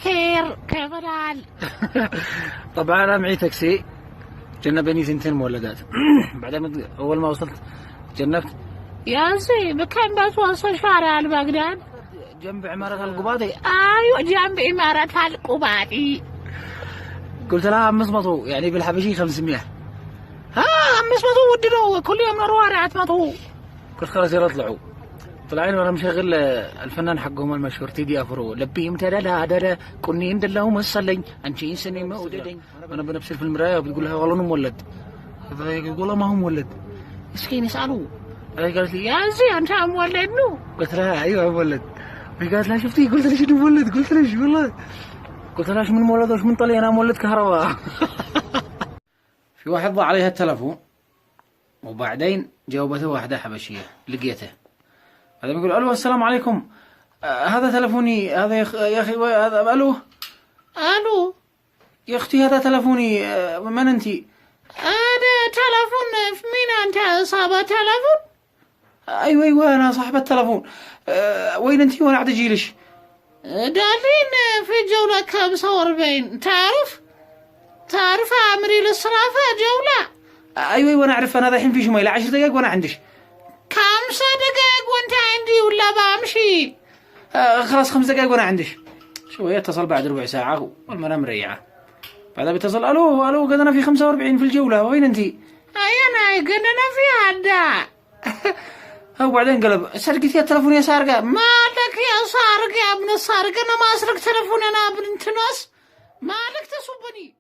الخير كيف الحال؟ طبعا انا معي تاكسي جنبني ثنتين مولدات. بعدين اول ما وصلت جنبت يا زي بكم بتوصل شارع البغداد؟ جنب عمارة القباطي. ايوه جنب عمارة القباطي. قلت لها 500 يعني بالحبشي 500. 500 ودي له كل يوم نروح 400. قلت خلاص يلا اطلعوا. طلعين وانا مشغل الفنان حقهم المشهور تيدي افرو لبي متدلا دلا كوني عند الله مسلين انشي سني ما وددين. انا بنبصر في المرايه وبتقول لها والله مولد. يقول ما هو مولد. مسكين يسالوه. قالت لي يا زي انت مولد نو؟ قلت لها ايوه مولد. قالت لها شفتي؟ قلت لها شنو مولد؟ قلت لها شو والله؟ قلت لها ايش من مولد وايش من طلي؟ انا مولد كهرباء. في واحد ضاع عليها التلفون وبعدين جاوبته واحده حبشيه لقيته. هذا يقول الو السلام عليكم. هذا تلفوني هذا يا اخي هذا الو يا اختي هذا تلفوني. من انتي؟ هذا تلفون مين انت؟ صاحب التلفون؟ ايوه انا صاحب التلفون. وين انتي وانا عاد اجيلش؟ دالين في جولة 45. تعرف عمري الاسرافة جولة؟ ايوه انا اعرف. انا الحين في شميلة 10 دقائق وانا عندش. 5 دقائق وانت عندي ولا بمشي؟ خلاص 5 دقائق وانا عندش. شوية اتصل بعد ربع ساعة والمنام مريعة. بعدها بيتصل الو قد انا في 45 في الجولة. وين انتي؟ انا قد انا في عدا. وبعدين قلب سرقتي التلفون يا سارقة. مالك يا سارق يا ابن السارق؟ انا ما اسرق تلفون انا بنت ناس. مالك تصبني؟